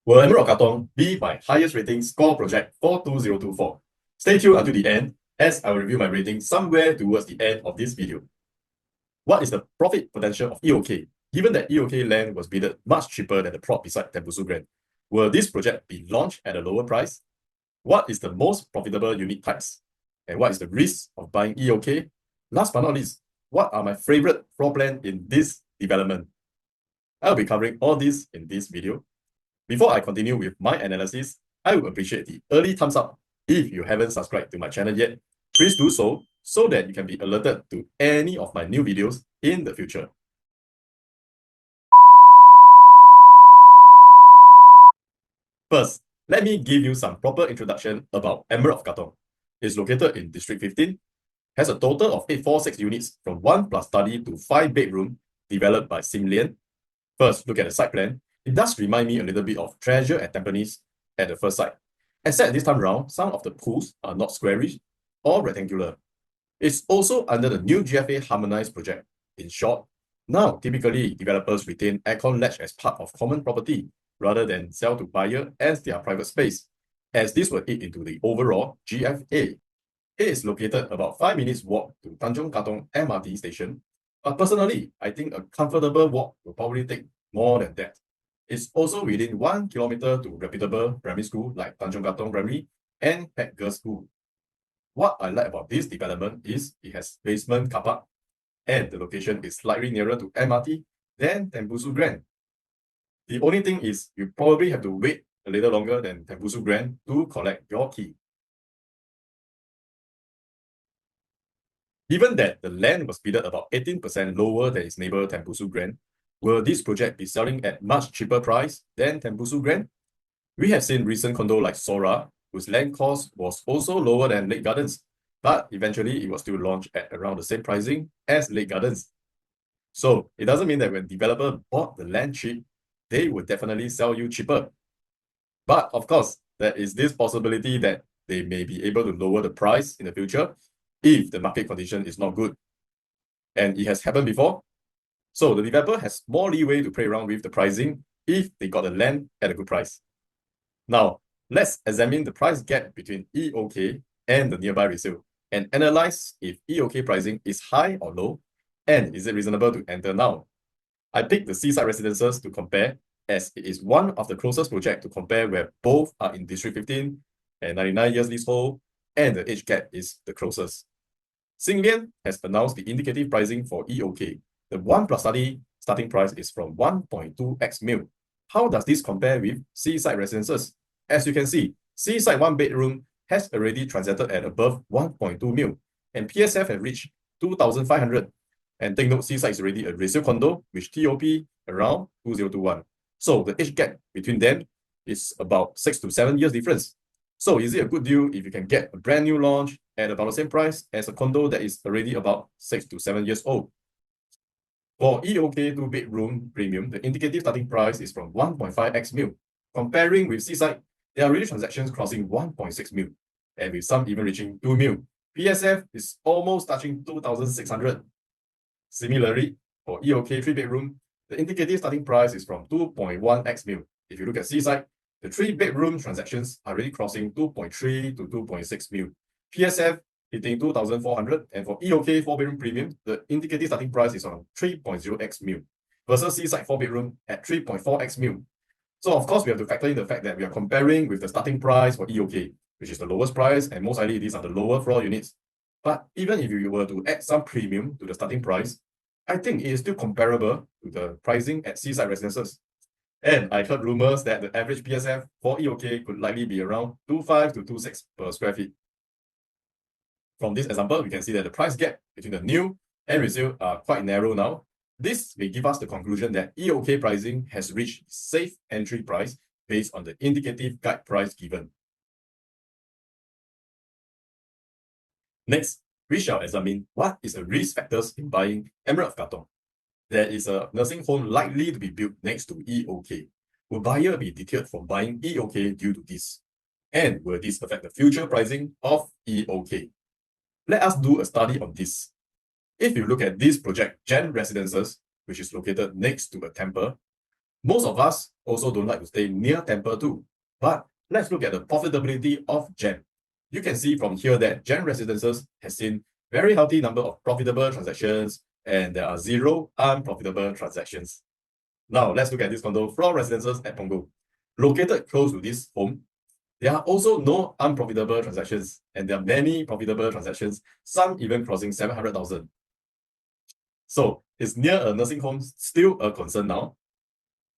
Will Emerald of Katong be my highest rating score project for 2024? Stay tuned until the end as I will review my rating somewhere towards the end of this video. What is the profit potential of EOK? Given that EOK land was bidded much cheaper than the plot beside Tembusu Grand, will this project be launched at a lower price? What is the most profitable unit types? And what is the risk of buying EOK? Last but not least, what are my favorite floor plan in this development? I'll be covering all this in this video. Before I continue with my analysis, I would appreciate the early thumbs up. If you haven't subscribed to my channel yet, please do so that you can be alerted to any of my new videos in the future. First, let me give you some proper introduction about Emerald of Katong. It's located in District 15, has a total of 846 units from 1 plus study to 5 bedroom developed by Sim Lian. First, look at the site plan. It does remind me a little bit of Treasure at Tampines at the first sight. Except this time round, some of the pools are not squarish or rectangular. It's also under the new GFA Harmonized project. In short, now typically developers retain aircon latch as part of common property rather than sell to buyer as their private space, as this will eat into the overall GFA. It is located about 5 minutes walk to Tanjong Katong MRT station, but personally, I think a comfortable walk will probably take more than that. It's also within 1 kilometer to reputable primary school like Tanjong Katong Primary and Pet Girls School. What I like about this development is it has basement car park and the location is slightly nearer to MRT than Tembusu Grand. The only thing is you probably have to wait a little longer than Tembusu Grand to collect your key. Given that the land was bidded about 18% lower than its neighbor Tembusu Grand, will this project be selling at much cheaper price than Tembusu Grand? We have seen recent condo like Sora, whose land cost was also lower than Lake Gardens, but eventually it was still launched at around the same pricing as Lake Gardens. So it doesn't mean that when developer bought the land cheap, they would definitely sell you cheaper. But of course, there is this possibility that they may be able to lower the price in the future if the market condition is not good. And it has happened before. So the developer has more leeway to play around with the pricing if they got the land at a good price. Now, let's examine the price gap between EOK and the nearby resale and analyze if EOK pricing is high or low and is it reasonable to enter now. I picked the seaside residences to compare as it is one of the closest projects to compare where both are in District 15 and 99 years leasehold and the age gap is the closest. Sim Lian has announced the indicative pricing for EOK. The 1 plus study starting price is from 1.2x mil. How does this compare with seaside residences? As you can see, seaside 1 bedroom has already transacted at above 1.2 mil and PSF have reached 2,500. And take note, seaside is already a resale condo with TOP around 2021. So the age gap between them is about 6 to 7 years difference. So is it a good deal if you can get a brand new launch at about the same price as a condo that is already about 6 to 7 years old? For EOK 2 bedroom premium, the indicative starting price is from 1.5x mil. Comparing with seaside, there are really transactions crossing 1.6 mil, and with some even reaching 2 mil. PSF is almost touching 2,600. Similarly, for EOK 3 bedroom, the indicative starting price is from 2.1x mil. If you look at seaside, the 3 bedroom transactions are really crossing 2.3 to 2.6 mil. PSF hitting 2,400, and for EOK 4 bedroom premium, the indicative starting price is on 3.0x mil versus seaside 4 bedroom at 3.4x mil. So of course, we have to factor in the fact that we are comparing with the starting price for EOK, which is the lowest price, and most likely these are the lower floor units. But even if you were to add some premium to the starting price, I think it is still comparable to the pricing at seaside residences. And I heard rumors that the average PSF for EOK could likely be around 2.5 to 2.6 per square feet. From this example, we can see that the price gap between the new and resale are quite narrow now. This may give us the conclusion that EOK pricing has reached safe entry price based on the indicative guide price given. Next, we shall examine what is the risk factors in buying Emerald of Katong. There is a nursing home likely to be built next to EOK. Will buyer be deterred from buying EOK due to this? And will this affect the future pricing of EOK? Let us do a study on this. If you look at this project, Gen Residences, which is located next to a temple, Most of us also don't like to stay near Temple too. But let's look at the profitability of Gen. You can see from here that Gen Residences has seen very healthy number of profitable transactions and there are 0 unprofitable transactions. Now let's look at this condo, Floor Residences at Punggol. Located close to this home, there are also no unprofitable transactions and there are many profitable transactions, some even crossing 700,000. So is near a nursing home still a concern now?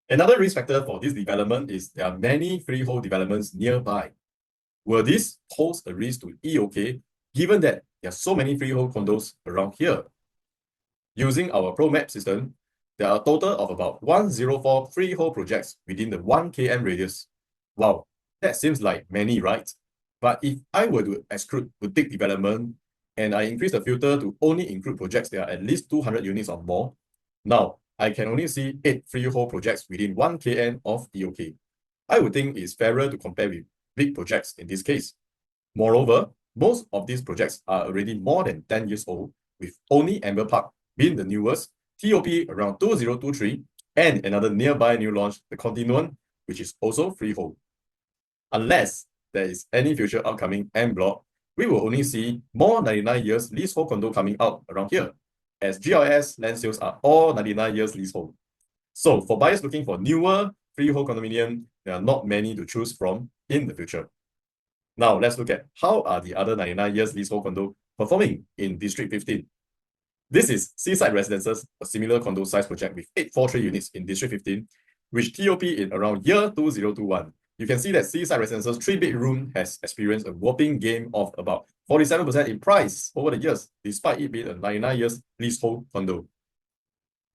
Another risk factor for this development is there are many freehold developments nearby. Will this pose a risk to EOK given that there are so many freehold condos around here? Using our ProMap system, there are a total of about 104 freehold projects within the 1 km radius. Wow, that seems like many, right? But if I were to exclude boutique development and I increase the filter to only include projects that are at least 200 units or more, now I can only see 8 freehold projects within 1 km of EOK. I would think it's fairer to compare with big projects in this case. Moreover, most of these projects are already more than 10 years old, with only Amber Park being the newest, TOP around 2023, and another nearby new launch, the Continuum, which is also freehold. Unless there is any future upcoming en bloc, we will only see more 99 years leasehold condo coming out around here, as GLS land sales are all 99 years leasehold. So for buyers looking for newer freehold condominium, there are not many to choose from in the future. Now let's look at how are the other 99 years leasehold condo performing in District 15. This is Seaside Residences, a similar condo size project with 843 units in District 15, which TOP in around year 2021. You can see that Seaside Residences 3-bedroom has experienced a whopping gain of about 47% in price over the years, despite it being a 99 years leasehold condo.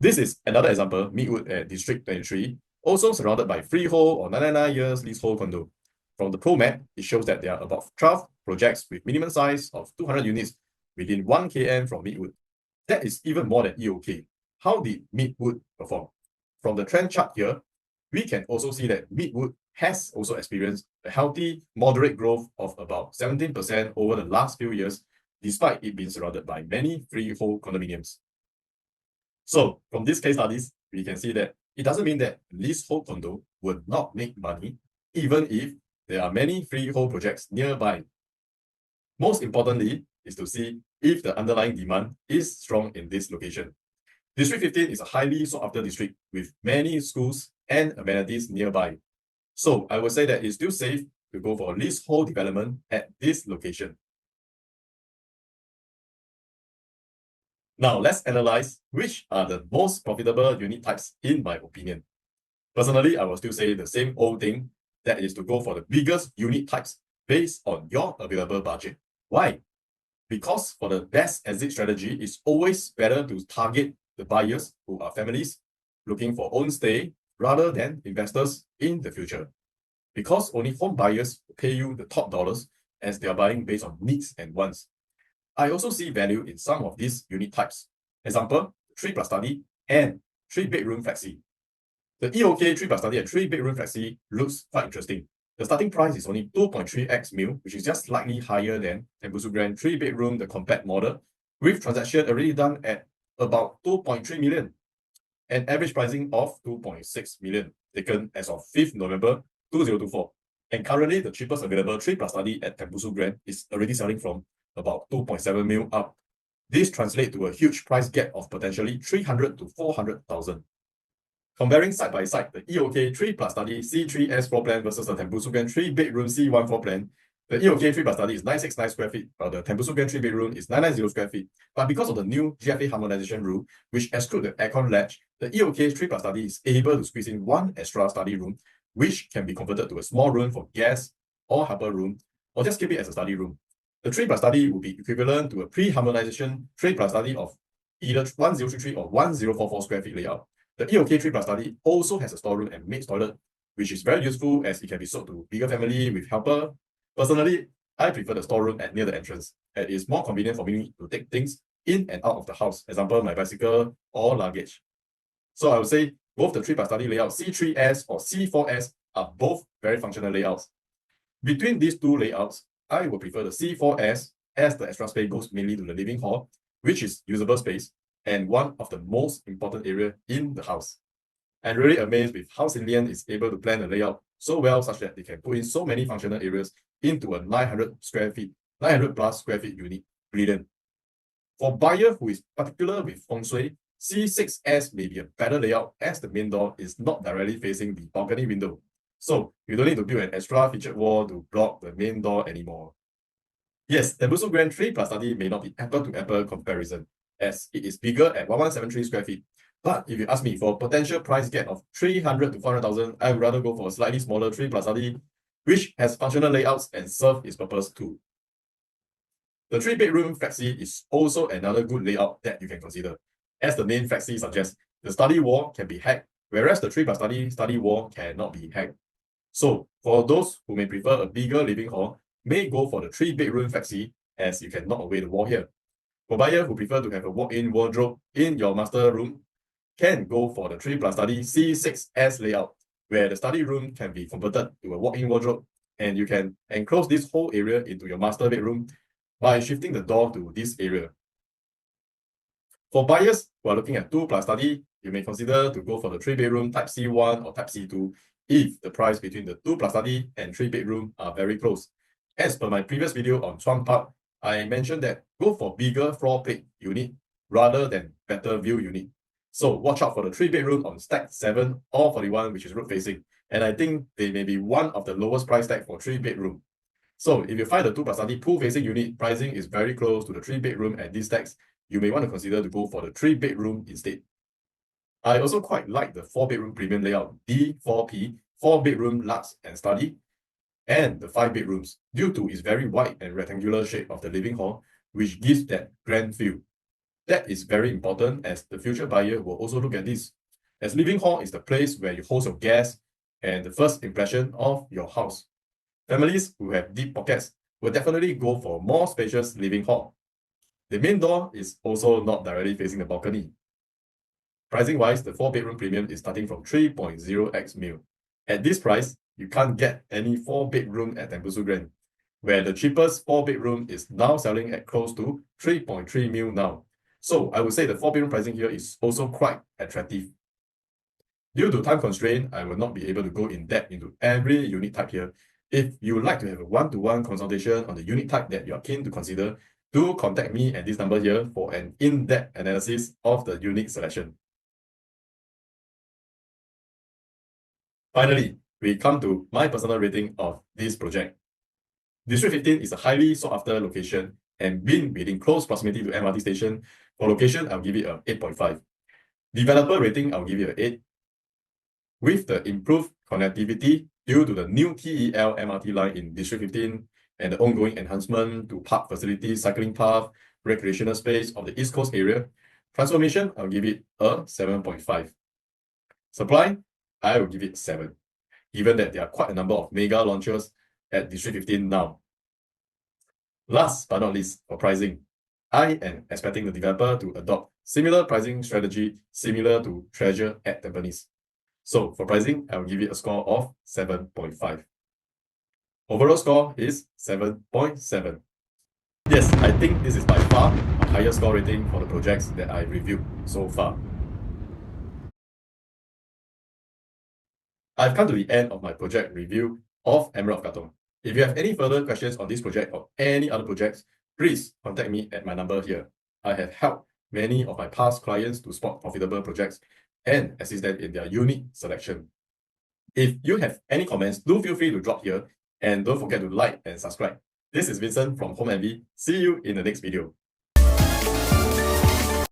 This is another example, Meadwood at District 23, also surrounded by freehold or 99 years leasehold condo. From the ProMap, it shows that there are about 12 projects with minimum size of 200 units within 1 km from Meadwood. That is even more than EOK. How did Meadwood perform? From the trend chart here, we can also see that Meadwood has also experienced a healthy, moderate growth of about 17% over the last few years, despite it being surrounded by many freehold condominiums. So from these case studies, we can see that it doesn't mean that leasehold condo would not make money, even if there are many freehold projects nearby. Most importantly is to see if the underlying demand is strong in this location. District 15 is a highly sought after district with many schools and amenities nearby. So I would say that it's still safe to go for a leasehold development at this location. Now let's analyze which are the most profitable unit types in my opinion. Personally, I will still say the same old thing, that is to go for the biggest unit types based on your available budget. Why? Because for the best exit strategy, it's always better to target the buyers who are families looking for own stay rather than investors in the future. Because only home buyers pay you the top dollars as they are buying based on needs and wants. I also see value in some of these unit types. Example, 3+ study and 3-bedroom flexi. The EOK 3+ study and 3-bedroom flexi looks quite interesting. The starting price is only 2.3x mil, which is just slightly higher than Tembusu Grand 3-bedroom, the compact model, with transaction already done at about 2.3 million, and average pricing of 2.6 million, taken as of 5th November 2024. And currently, the cheapest available 3+ study at Tembusu Grand is already selling from about 2.7 mil up. This translates to a huge price gap of potentially 300 to 400,000. Comparing side by side the EOK 3+ study C3S floor plan versus the Tembusu Grand 3-bedroom C1 floor plan, the EOK 3+ study is 969 square feet, while the Tembusu Grand 3-bedroom is 990 square feet. But because of the new GFA harmonization rule, which excludes the aircon latch, the EOK 3+ study is able to squeeze in one extra study room, which can be converted to a small room for guests or helper room, or just keep it as a study room. The 3+ study will be equivalent to a pre-harmonization 3+ study of either 1033 or 1044 square feet layout. The EOK 3+ study also has a storeroom and maid's toilet, which is very useful as it can be sold to bigger family with helper. Personally, I prefer the storeroom at near the entrance, and it is more convenient for me to take things in and out of the house, example, my bicycle or luggage. So I would say both the 3+ study layout C3S or C4S are both very functional layouts. Between these two layouts, I would prefer the C4S as the extra space goes mainly to the living hall, which is usable space and one of the most important area in the house. I'm really amazed with how Cinlian is able to plan a layout so well such that they can put in so many functional areas into a 900 plus square feet unit. Brilliant. For buyer who is particular with feng shui, C6S may be a better layout as the main door is not directly facing the balcony window. So you don't need to build an extra featured wall to block the main door anymore. Yes, Tembusu Grand 3 plus study may not be apple-to-apple comparison, as it is bigger at 1173 square feet. But if you ask me for a potential price gap of 300 to 400,000, I would rather go for a slightly smaller 3 plus study, which has functional layouts and serve its purpose too. The 3-bedroom flexi is also another good layout that you can consider. As the name flexi suggests, the study wall can be hacked, whereas the 3 plus study wall cannot be hacked. So, for those who may prefer a bigger living hall, may go for the 3-bedroom flexi, as you can knock away the wall here. For buyers who prefer to have a walk-in wardrobe in your master room, can go for the 3 plus study C6S layout, where the study room can be converted to a walk-in wardrobe, and you can enclose this whole area into your master bedroom by shifting the door to this area. For buyers who are looking at 2 plus study, you may consider to go for the 3-bedroom type C1 or type C2 if the price between the 2 plus study and 3-bedroom are very close. As per my previous video on Chuan Park, I mentioned that go for bigger floor plate unit rather than better view unit. So watch out for the 3-bedroom on stack 7 or 41, which is road facing. And I think they may be one of the lowest price tag for 3-bedroom. So if you find the 2 plus study pool facing unit pricing is very close to the 3-bedroom at these stacks, you may want to consider to go for the 3-bedroom instead. I also quite like the 4-bedroom premium layout D4P, 4-bedroom lux and study, and the 5 bedrooms due to its very wide and rectangular shape of the living hall, which gives that grand feel. That is very important as the future buyer will also look at this, as living hall is the place where you host your guests and the first impression of your house. Families who have deep pockets will definitely go for more spacious living hall. The main door is also not directly facing the balcony. Pricing-wise, the 4-bedroom premium is starting from 3.0x mil. At this price, you can't get any 4-bedroom at Tembusu Grand, where the cheapest 4-bedroom is now selling at close to 3.3 mil now. So I would say the 4-bedroom pricing here is also quite attractive. Due to time constraint, I will not be able to go in depth into every unit type here. If you would like to have a one-to-one consultation on the unit type that you are keen to consider, do contact me at this number here for an in-depth analysis of the unit selection. Finally, we come to my personal rating of this project. District 15 is a highly sought-after location and being within close proximity to MRT station. For location, I'll give it a 8.5. Developer rating, I'll give it a 8. With the improved connectivity due to the new TEL MRT line in District 15 and the ongoing enhancement to park facilities, cycling path, recreational space of the East Coast area, transformation, I'll give it a 7.5. Supply, I will give it 7, given that there are quite a number of mega launches at District 15 now. Last but not least, for pricing, I am expecting the developer to adopt similar pricing strategy similar to Treasure at Tampines. So for pricing, I will give it a score of 7.5. Overall score is 7.7. Yes, I think this is by far a higher score rating for the projects that I reviewed so far. I've come to the end of my project review of Emerald of Katong. If you have any further questions on this project or any other projects, please contact me at my number here. I have helped many of my past clients to spot profitable projects and assist them in their unit selection. If you have any comments, do feel free to drop here and don't forget to like and subscribe. This is Vincent from HomeMV. See you in the next video.